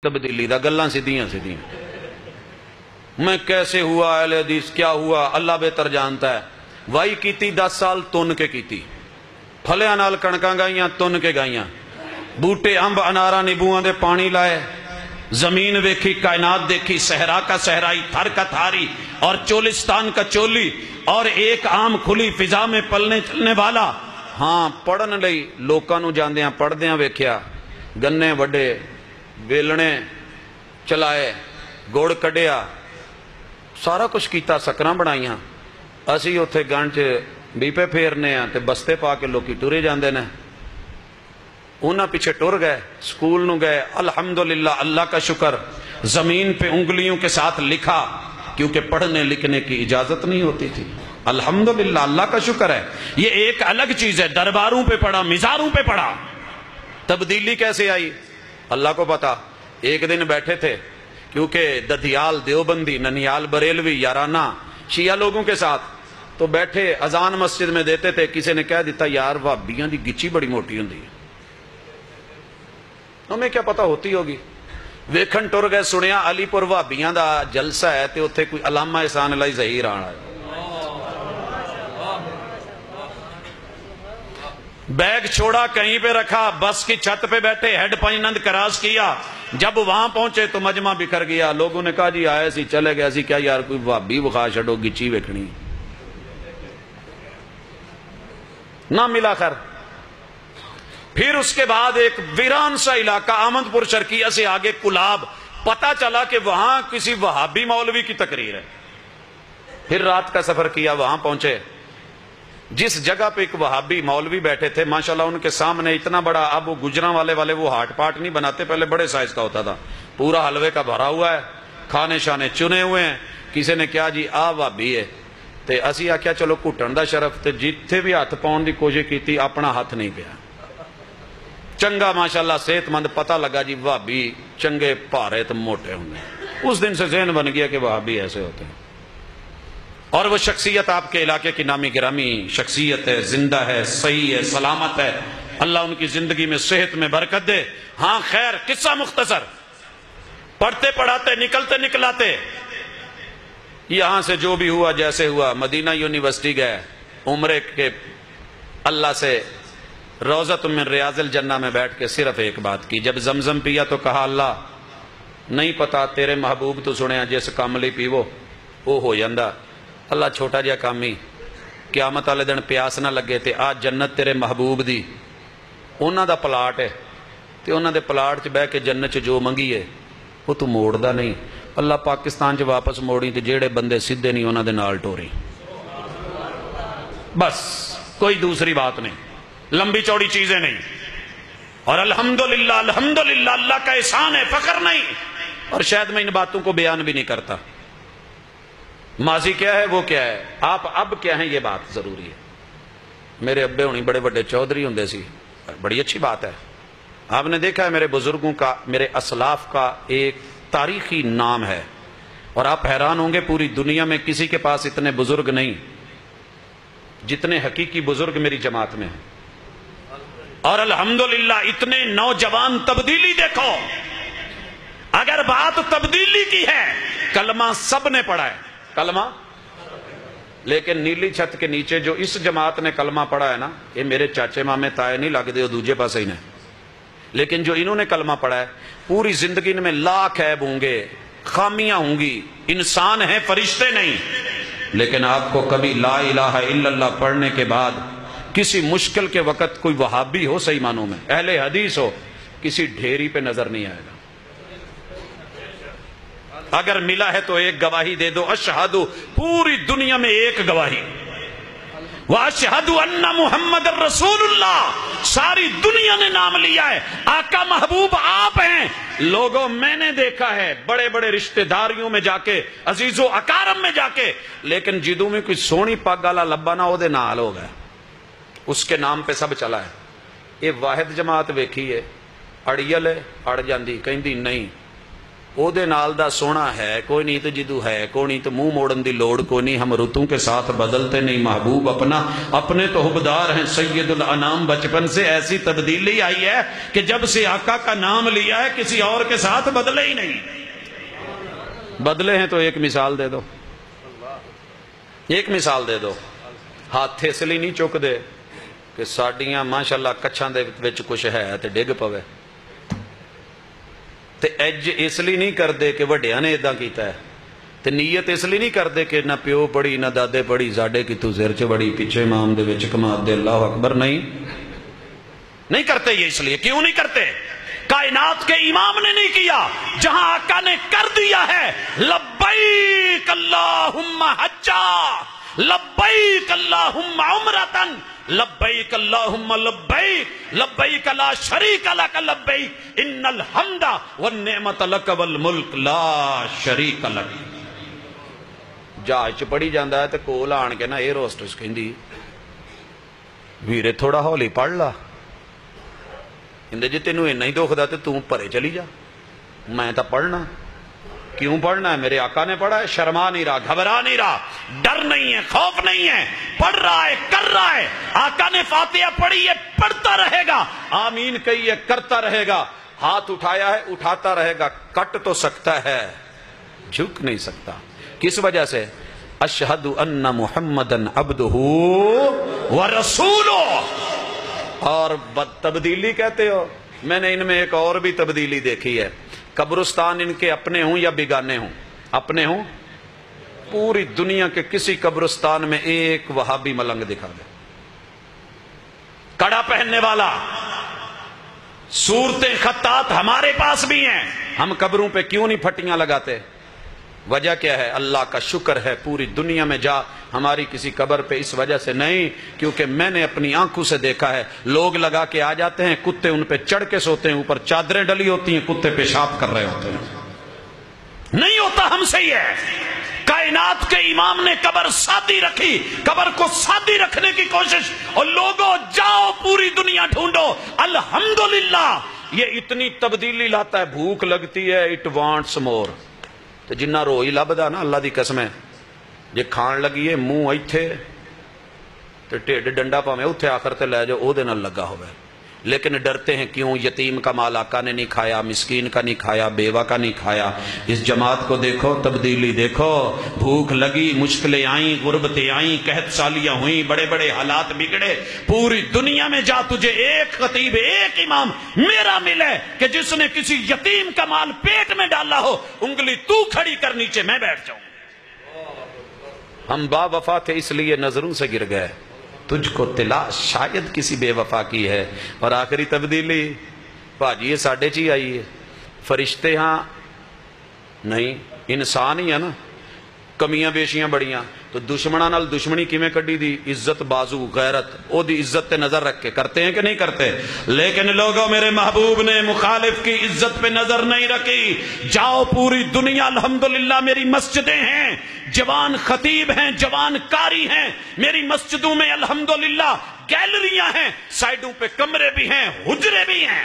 تبدیلی دا گلاں سیدھیاں سیدھیاں میں کیسے ہوا اہل حدیث کیا ہوا اللہ بہتر جانتا ہے. وائی کیتی 10 سال تن کے کیتی, پھلیاں نال کنکاں گائیاں تن کے گائیاں, بوٹے امب انارا نیبواں دے پانی لائے, زمین ویکھی کائنات دیکھی, صحرا کا صحرائی تھر کا تھاری اور چولستان کا چولی اور ایک عام کھلی فضا میں پلنے چلنے والا. ہاں پڑھن لئی لوکاں نو جاندیاں پڑھدیاں ویکھیا, گنے وڈے ویلنے چلائے, گوڑ کڈیا, سارا کچھ کیتا, سکراں بنائیاں. اسی اوتھے گنج بیپے پھیرنے ہیں تے بستے پا کے لوکی ٹرے جاندے نے. انہاں پیچھے ٹر گئے, سکول نو گئے, الحمدللہ اللہ کا شکر, زمین پہ انگلیوں کے ساتھ لکھا کیونکہ پڑھنے لکھنے کی اجازت نہیں ہوتی تھی. الحمدللہ اللہ کا شکر ہے. یہ ایک الگ چیز ہے, درباروں پہ پڑھا, مزاروں پہ پڑھا. تبدیلی کیسے آئی اللہ کو پتا. ایک دن بیٹھے تھے کیونکہ ددھیال دیوبندی ننیال بریلوی یارانہ شیعہ لوگوں کے ساتھ, تو بیٹھے اذان مسجد میں دیتے تھے. کسی نے کہہ دیتا یار وہابیاں دی گچی بڑی موٹی ہوندی ہے, ہمیں کیا پتا ہوتی ہوگی. ویکھن ٹر گئے, سنیا علی پور وہابیاں دا جلسہ ہے تے اوتھے کوئی علامہ احسان اللہ ظہیر آنا ہے. بیگ چھوڑا کہیں پہ رکھا, بس کی چھت پہ بیٹھے, ہیڈ پائنند کراس کیا. جب وہاں پہنچے تو مجمع بکھر گیا. لوگوں نے کہا جی آئے سی چلے گئے سی, کیا یار کوئی وہابی بخا چھڑو گچی ویکھنی نہ ملا. خیر پھر اس کے بعد ایک ویران سا علاقہ احمد پور شرقیہ سے آگے کلاب, پتا چلا کہ وہاں کسی وہابی مولوی کی تقریر ہے. پھر رات کا سفر کیا, وہاں پہنچے. جس جگہ پہ ایک وہابی مولوی بیٹھے تھے ماشاءاللہ ان کے سامنے اتنا بڑا, اب وہ گجراں والے وہ ہاٹ پاٹ نہیں بناتے, پہلے بڑے سائز کا ہوتا تھا, پورا حلوے کا بھرا ہوا ہے, کھانے شانے چنے ہوئے ہیں. کسی نے کیا جی آ وہابی ہے, تے اسی آکھیا چلو گھٹن دا شرف, تے جتھے بھی ہاتھ پاؤن دی کوشش کیتی اپنا ہاتھ نہیں پیا. چنگا ماشاءاللہ صحت مند, پتہ لگا جی وہابی چنگے پارے تے موٹے ہوں گے. اس دن سے ذہن بن گیا کہ وہابی ایسے ہوتے ہیں. اور وہ شخصیت آپ کے علاقے کی نامی گرامی شخصیت ہے, زندہ ہے, صحیح ہے, سلامت ہے. اللہ ان کی زندگی میں صحت میں برکت دے. ہاں خیر, قصہ مختصر, پڑھتے پڑھاتے نکلتے نکلاتے یہاں سے جو بھی ہوا جیسے ہوا, مدینہ یونیورسٹی گئے عمرے کے. اللہ سے روضۃ من ریاض الجنہ میں بیٹھ کے صرف ایک بات کی. جب زمزم پیا تو کہا اللہ نہیں پتا تیرے محبوب تو سنیا جس کاملی پیو وہ ہو جاندہ. اللہ چھوٹا جہا کامی, قیامت والے دن پیاس نہ لگے تے آج جنت تیرے محبوب دی انہاں دا پلاٹ ہے, تے انہاں دے پلاٹ چ بہ کے جنت چ جو منگی ہے وہ تو موڑ دا نہیں. اللہ پاکستان چ واپس موڑی تے جیڑے بندے سیدھے نہیں انہاں دے نال ٹوری. بس کوئی دوسری بات نہیں, لمبی چوڑی چیزیں نہیں. اور الحمدللہ الحمدللہ اللہ کا احسان ہے, فخر نہیں. اور شاید میں ان باتوں کو بیان بھی نہیں کرتا. ماضی کیا ہے وہ کیا ہے, آپ اب کیا ہیں یہ بات ضروری ہے. میرے ابے ہونی بڑے بڑے چودھری ہوندے سی, بڑی اچھی بات ہے. آپ نے دیکھا ہے میرے بزرگوں کا, میرے اسلاف کا ایک تاریخی نام ہے. اور آپ حیران ہوں گے پوری دنیا میں کسی کے پاس اتنے بزرگ نہیں جتنے حقیقی بزرگ میری جماعت میں ہیں. اور الحمدللہ اتنے نوجوان. تبدیلی دیکھو, اگر بات تبدیلی کی ہے کلمہ سب نے پڑھا ہے, کلمہ, لیکن نیلی چھت کے نیچے جو اس جماعت نے کلمہ پڑھا ہے نا, یہ میرے چاچے مامے تائے نہیں لگ دے, وہ دوجے پاس ہی نے. لیکن جو انہوں نے کلمہ پڑھا ہے پوری زندگی ان میں لاکھ عیب ہوں گے, خامیاں ہوں گی, انسان ہیں فرشتے نہیں. لیکن آپ کو کبھی لا الہ الا اللہ پڑھنے کے بعد کسی مشکل کے وقت کوئی وہابی ہو صحیح معنوں میں, اہل حدیث ہو, کسی ڈھیری پہ نظر نہیں آئے گا. اگر ملا ہے تو ایک گواہی دے دو, اشہدو, پوری دنیا میں ایک گواہی, واشہدو ان محمد الرسول اللہ, ساری دنیا نے نام لیا ہے, آقا محبوب آپ ہیں. لوگوں میں نے دیکھا ہے بڑے بڑے رشتہ داریوں میں جا کے, عزیز و اکارم میں جا کے, لیکن جدوں میں کوئی سونی پگ والا لبا نہ ہو دے نال ہو گیا, اس کے نام پہ سب چلا ہے. یہ واحد جماعت ویکھی ہے, اڑیل ہے, اڑ جاندی, کہندی نہیں او دے نال دا سونا ہے کوئی نہیں تو جدو ہے کوئی نہیں تو منہ موڑن دی لوڑ کوئی نہیں. ہم رتوں کے ساتھ بدلتے نہیں محبوب اپنا اپنے تو حبدار ہیں سید الانام. بچپن سے ایسی تبدیلی آئی ہے کہ جب سے آقا کا نام لیا ہے کسی اور کے ساتھ بدلے ہی نہیں. بدلے ہیں تو ایک مثال دے دو, ایک مثال دے دو. ہاتھ اس لیے نہیں چک دے کہ ساڈیاں ماشاءاللہ کچھاں دے وچ کچھ ہے تے ڈگ پوے, تے اج اس لیے نہیں کر دے کہ وڈیاں نے اداں کیتا ہے, تے نیت اس لیے نہیں کر دے کہ نہ پیو پڑھی نہ دادے پڑھی ساڈے کی تو زر چ بڑی پیچھے امام دے وچ کماد دے اللہ اکبر. نہیں کرتے یہ اس لیے. کیوں نہیں کرتے؟ کائنات کے امام نے نہیں کیا, جہاں آقا نے کر دیا ہے لبیک اللہم حجا لبیک اللہم عمرتن لبیک اللہم لبیک لبیک لا شریک لک لبیک ان الحمد والنعمت لک والملک لا شریک لک. جہاز چ پڑھی جاندہ ہے تے کول آن کے نا ایئر ہوسٹس کہندی ویرے تھوڑا ہولی پڑھ لا, اندے جی تینوں اینا ہی دکھ دا تے توں پرے چلی جا, میں تا پڑھنا. کیوں پڑھنا ہے؟ میرے آقا نے پڑھا ہے. شرما نہیں رہا, گھبرا نہیں رہا, ڈر نہیں ہے, خوف نہیں ہے, پڑھ رہا ہے, کر رہا ہے. آقا نے فاتحہ پڑھی ہے, پڑھتا رہے گا. آمین کہی ہے, کرتا رہے گا. ہاتھ اٹھایا ہے, اٹھاتا رہے گا. کٹ تو سکتا ہے, جھک نہیں سکتا. کس وجہ سے؟ اشہد ان محمدن عبدہ ورسولہ. اور تبدیلی کہتے ہو, میں نے ان میں ایک اور بھی تبدیلی دیکھی ہے. قبرستان ان کے اپنے ہوں یا بیگانے ہوں, اپنے ہوں, پوری دنیا کے کسی قبرستان میں ایک وہابی ملنگ دکھا دے, کڑا پہننے والا. صورتیں خطات ہمارے پاس بھی ہیں, ہم قبروں پہ کیوں نہیں پھٹیاں لگاتے؟ وجہ کیا ہے؟ اللہ کا شکر ہے پوری دنیا میں جا, ہماری کسی قبر پہ اس وجہ سے نہیں, کیونکہ میں نے اپنی آنکھوں سے دیکھا ہے لوگ لگا کے آ جاتے ہیں, کتے ان پہ چڑھ کے سوتے ہیں, اوپر چادریں ڈلی ہوتی ہیں, کتے پیشاب کر رہے ہوتے ہیں. نہیں ہوتا ہم سے ہی ہے. کائنات کے امام نے قبر سادی رکھی, قبر کو سادی رکھنے کی کوشش, اور لوگوں جاؤ پوری دنیا ڈھونڈو. الحمدللہ یہ اتنی تبدیلی لاتا ہے. بھوک لگتی ہے, اٹ وانٹس مور. تو جنہ روئی لبدا نا اللہ دی قسم ہے, جے کھان لگی ہے منہ ایتھے تے ٹھڈ ڈنڈا پاویں اوتھے آخر تے لے جاؤ او دے نال لگا ہوئے. لیکن ڈرتے ہیں کیوں؟ یتیم کا مال آقا نے نہیں کھایا, مسکین کا نہیں کھایا, بیوہ کا نہیں کھایا. اس جماعت کو دیکھو, تبدیلی دیکھو. بھوک لگی, مشکلیں آئیں, غربتیں آئیں, قحط سالیاں ہوئیں, بڑے بڑے حالات بگڑے. پوری دنیا میں جا تجھے ایک خطیب, ایک امام میرا ملے کہ جس نے کسی یتیم کا مال پیٹ میں ڈالا ہو, انگلی تو کھڑی کر نیچے میں بیٹھ جاؤں. ہم با وفا تھے اس لیے نظروں سے گر گئے, تجھ کو تلاش شاید کسی بے وفا کی ہے. اور آخری تبدیلی بھاجی یہ ساڑھے چی آئی ہے. فرشتے ہاں نہیں, انسان ہی ہے نا, کمیاں بیشیاں بڑیاں. تو دشمناں نال دشمنی کیویں کڈی دی؟ عزت بازو غیرت او دی عزت تے نظر رکھ کے. کرتے ہیں کہ نہیں کرتے؟ لیکن لوگوں میرے محبوب نے مخالف کی عزت پہ نظر نہیں رکھی. جاؤ پوری دنیا, الحمدللہ میری مسجدیں ہیں, جوان خطیب ہیں, جوان کاری ہیں میری مسجدوں میں, الحمدللہ گیلریاں ہیں, سائیڈوں پہ کمرے بھی ہیں, حجرے بھی ہیں.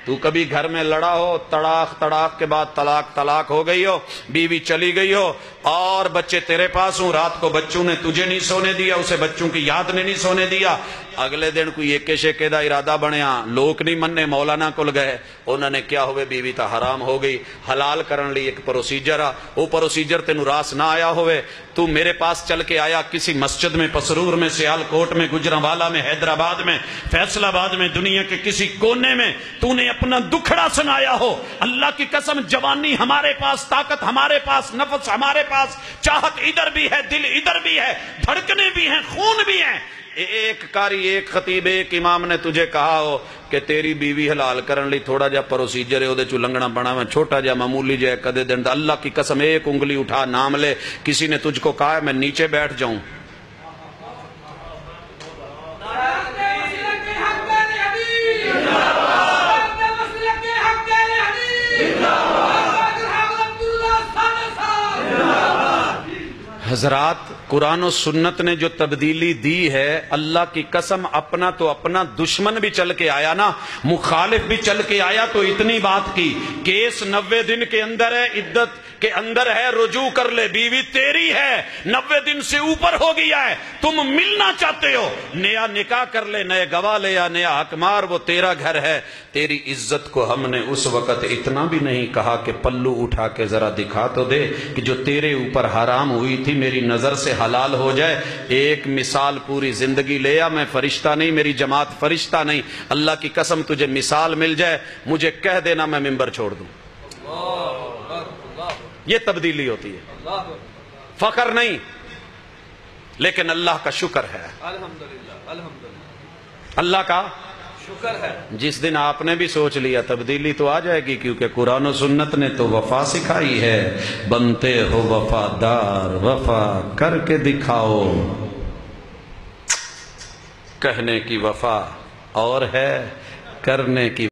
تو کبھی گھر میں لڑا ہو, تڑاک کے بعد طلاق ہو گئی ہو, بیوی چلی گئی ہو, اور بچے تیرے پاس ہوں, رات کو بچوں نے تجھے نہیں سونے دیا, اسے بچوں کی یاد نے نہیں سونے دیا, اگلے دن کوئی ایکے شیکے دا ارادہ بنیا, لوگ نہیں مننے, مولانا کل گئے, انہوں نے کیا ہوئے, بیوی تا حرام ہو گئی. حلال کرن لی ایک پروسیجر آ, وہ پروسیجر تینوں راس نہ آیا ہوئے, تو میرے پاس چل کے آیا کسی مسجد میں, پسرور میں, سیال کوٹ میں, گجرانوالا میں, حیدرآباد میں, فیصل آباد میں, دنیا کے کسی کونے میں تو نے اپنا دکھڑا سنایا ہو. اللہ کی قسم جوانی ہمارے پاس, طاقت ہمارے پاس, نفس ہمارے پاس, چاہت ادھر بھی ہے, دل ادھر بھی ہے, دھڑکنے بھی ہیں, خون بھی ہیں. ایک کاری, ایک خطیب, ایک امام نے تجھے کہا ہو کہ تیری بیوی حلال کرن لی تھوڑا جا پروسیجر ہے, اودے چو لنگنا بنا میں چھوٹا جا معمولی جا کدے دن, اللہ کی قسم ایک انگلی اٹھا نام لے. کسی نے تجھ کو کہا ہے میں نیچے بیٹھ جاؤں؟ حضرات قرآن و سنت نے جو تبدیلی دی ہے، اللہ کی قسم اپنا تو اپنا دشمن بھی چل کے آیا نا، مخالف بھی چل کے آیا تو اتنی بات کی، کیس 90 دن کے اندر ہے، عدت کے اندر ہے، رجوع کر لے، بیوی تیری ہے، 90 دن سے اوپر ہو گیا ہے، تم ملنا چاہتے ہو، نیا نکاح کر لے، نئے گواہ لے یا نیا حکمار، وہ تیرا گھر ہے۔ تیری عزت کو ہم نے اس وقت اتنا بھی نہیں کہا کہ پلو اٹھا کے ذرا دکھا تو دے کہ جو تیرے اوپر حرام ہوئی تھی میری نظر سے حلال ہو جائے۔ ایک مثال پوری زندگی لے آ، میں فرشتہ نہیں، میری جماعت فرشتہ نہیں، اللہ کی قسم تجھے مثال مل جائے، مجھے کہہ دینا، میں ممبر چھوڑ دوں۔ یہ تبدیلی ہوتی ہے، فخر نہیں، لیکن اللہ کا شکر ہے، اللہ کا شکر ہے۔ جس دن آپ نے بھی سوچ لیا تبدیلی تو آ جائے گی، کیونکہ قرآن و سنت نے تو وفا سکھائی ہے، بنتے ہو وفادار وفا کر کے دکھاؤ، کہنے کی وفا اور ہے کرنے کی